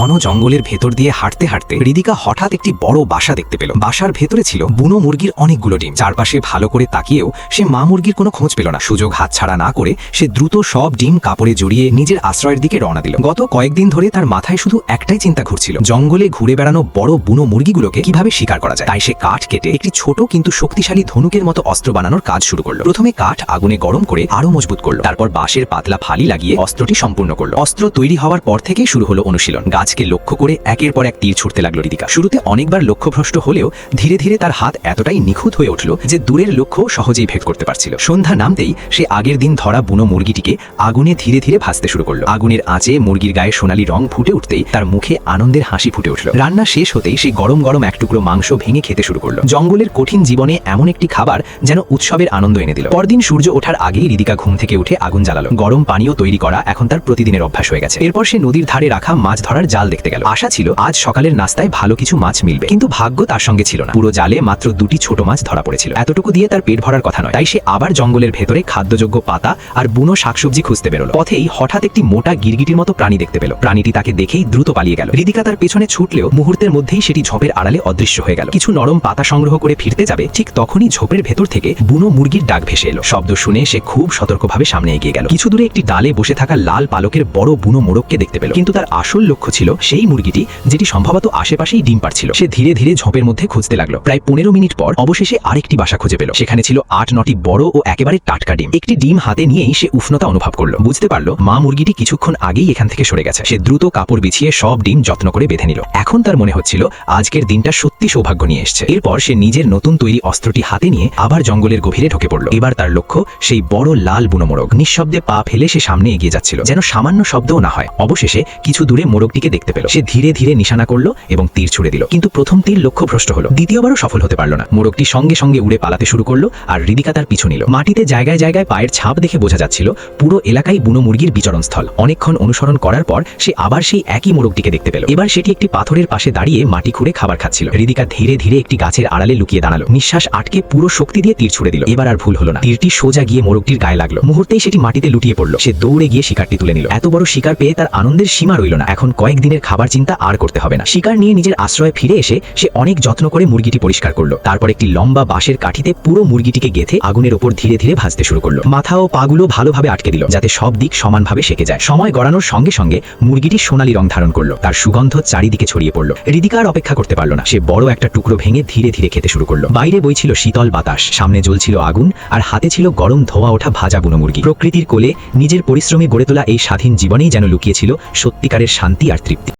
ঘন জঙ্গলের ভেতর দিয়ে হাঁটতে হাঁটতে রিদিকা হঠাৎ একটি বড় বাসা দেখতে পেল। বাসার ভেতরে ছিল বুনো মুরগির অনেকগুলো ডিম। চারপাশে ভালো করে তাকিয়েও সে মা মুরগির কোনো খোঁজ পেল না। সুযোগ হাতছাড়া না করে সে দ্রুত সব ডিম কাপড়ে জড়িয়ে নিজের আশ্রয়ের দিকে রওনা দিল। গত কয়েকদিন ধরে তার মাথায় শুধু একটাই চিন্তা ঘুরছিল, জঙ্গলে ঘুরে বেড়ানো বড় বুনো মুরগিগুলোকে কিভাবে শিকার করা যায়। তাই সে কাঠ কেটে একটি ছোট কিন্তু শক্তিশালী ধনুকের মতো অস্ত্র বানানোর কাজ শুরু করলো। প্রথমে কাঠ আগুনে গরম করে আরো মজবুত করলো, তারপর বাঁশের পাতলা ফালি লাগিয়ে অস্ত্রটি সম্পূর্ণ করলো। অস্ত্র তৈরি হওয়ার পর থেকেই শুরু হলো অনুশীলন। গাছকে লক্ষ্য করে একের পর এক তীর ছুটতে লাগলো রিদিকা। শুরুতে অনেকবার লক্ষ্যভ্রষ্ট হলেও ধীরে ধীরে তার হাত এতটাই নিখুঁত হয়ে উঠল যে দূরের লক্ষ্য সহজেই ভেদ করতে পারছিল। সন্ধ্যা নামতেই সে আগের দিন ধরা বুনো মুরগিটিকে আগুনে ধীরে ধীরে ভাজতে শুরু করলো। আগুনের আঁচে মুরগির গায়ে সোনালী রং ফুটে উঠতেই তার মুখে আনন্দের হাসি ফুটে উঠল। রান্না শেষ হতেই সে গরম গরম এক টুকরো মাংস ভেঙে খেতে শুরু করলো। জঙ্গলের কঠিন জীবনে এমন একটি খাবার যেন উৎসবের আনন্দ এনে দিল। পরদিন সূর্য ওঠার আগেই রিদিকা ঘুম থেকে উঠে আগুন জ্বালালো। গরম পানীয় তৈরি করা এখন তার প্রতিদিনের অভ্যাস হয়ে গেছে। এরপর সে নদীর ধারে রাখা মাছ ধরার জাল দেখতে গেল। আশা ছিল আজ সকালের নাস্তায় ভালো কিছু মাছ মিলবে, কিন্তু ভাগ্য তার সঙ্গে ছিল না। পুরো জালে মাত্র দুটি ছোট মাছ ধরা পড়েছিল। এতটুকু দিয়ে তার পেট ভরার কথা নয়। তাই সে আবার জঙ্গলের ভেতরে খাদ্যযোগ্য পাতা আর বুনো শাকসবজি খুঁজতে বেরোলো। পথেই হঠাৎ একটি মোটা গিরগিটির মতো প্রাণী দেখতে পেল। প্রাণীটি তাকে দেখেই দ্রুত পালিয়ে গেল। রিদিকা তার পেছনে ছুটলেও মুহূর্তের মধ্যেই সেটি ঝোপের আড়ালে অদৃশ্য হয়ে গেল। কিছু নরম পাতা সংগ্রহ করে ফিরতে যাবে, ঠিক তখনই ঝোপের ভেতর থেকে বুনো মুরগির ডাক ভেসে এলো। শব্দ শুনে সে খুব সতর্কভাবে সামনে এগিয়ে গেল। কিছু দূরে একটি ডালে বসে থাকা লাল পালকের বড় বুনো মোরগকে দেখতে পেল, কিন্তু তার আসল লক্ষ্য ছিল সেই মুরগিটি যেটি সম্ভবত আশেপাশেই ডিম পাড়ছিল। সে ধীরে ধীরে ঝোপের মধ্যে খুঁজতে লাগলো। প্রায় 15 মিনিট পর অবশেষে আরেকটি বাসা খুঁজে পেল। সেখানে ছিল 8-9টি বড় ও একেবারে টাটকা ডিম। একটি ডিম হাতে নিয়েই সে উষ্ণতা অনুভব করলো। বুঝতে পারলো মা মুরগিটি কিছুক্ষণ আগেই এখান থেকে সরে গেছে। সে দ্রুত কাপড় বিছিয়ে সব ডিম যত্ন করে বেঁধে নিল। এখন তার মনে হচ্ছিল আজকের দিনটা সত্যি সৌভাগ্য নিয়ে এসেছে। এরপর সে নিজের নতুন তৈরি অস্ত্রটি হাতে নিয়ে আবার জঙ্গলের গভীরে ঢুকে পড়ল। এবার তার লক্ষ্য সেই বড় লাল বুনো মোরগ। নিঃশব্দে পা ফেলে সে সামনে এগিয়ে যাচ্ছিল, যেন সামান্য শব্দও না হয়। অবশেষে কিছু দূরে মোরগটিকে দেখতে পেল। সে ধীরে ধীরে নিশানা করলো এবং তীর ছুড়ে দিল, কিন্তু প্রথম তীর লক্ষ্যভ্রষ্ট হলো। দ্বিতীয়বারও সফল হতে পারল না। মোরগটি সঙ্গে সঙ্গে উড়ে পালাতে শুরু করলো আর রিদিকা তার পিছু নিল। মাটিতে জায়গায় জায়গায় পায়ের ছাপ দেখে বোঝা যাচ্ছিল পুরো এলাকায় বুনো মুরগির বিচরণস্থল। অনেকক্ষণ অনুসরণ করার পর সে আবার সেই একই মোরগটিকে দেখতে পেল। এবার সেটি একটি পাথরের পাশে দাঁড়িয়ে মাটি খুঁড়ে খাবার খাচ্ছিল। রিদিকা ধীরে ধীরে একটি গাছের আড়ালে লুকিয়ে দাঁড়ালো। নিঃশ্বাস আটকে পুরো শক্তি দিয়ে তীর ছুড়ে দিল। এবার আর ভুল হলো না। তীরটি সোজা গিয়ে মোরগটির গায়ে লাগলো। মুহূর্তেই সেটি মাটিতে লুটিয়ে পড়লো। সে দৌড়ে গিয়ে শিকারটি তুলে নিল। এত বড় শিকার পেয়ে তার আনন্দের সীমা রইল না। এখন কয়েকদিনের খাবার চিন্তা আর করতে হবে না। শিকার নিয়ে নিজের আশ্রয়ে ফিরে এসে সে অনেক যত্ন করে মুরগিটি পরিষ্কার করলো। তারপর একটি লম্বা বাঁশের কাঠিতে পুরো মুরগিটিকে গেঁথে আগুনের ওপর ধীরে ধীরে ভাজতে শুরু করলো। মাথা ও পাগুলো ভালোভাবে আটকে দিল, যাতে সব দিক সমানভাবে সেকে যায়। সময় গড়ানোর সঙ্গে সঙ্গে মুরগিটি সোনালী রং ধারণ করলো। তার সুগন্ধ চারিদিকে ছড়িয়ে পড়লো। রিদিকা আর অপেক্ষা করতে পারল না। সে বড় একটা টুকরো ভেঙে ধীরে ধীরে খেতে শুরু করলো। বাইরে বইছিল শীতল বাতাস, সামনে জ্বলছিল আগুন, আর হাতে ছিল গরম ধোয়া ওঠা ভাজা বুনো মুরগি। প্রকৃতির কোলে নিজের পরিশ্রমে গড়ে তোলা এই স্বাধীন জীবনেই যেন লুকিয়েছিল সত্যিকারের শান্তি আর তৃপ্তি।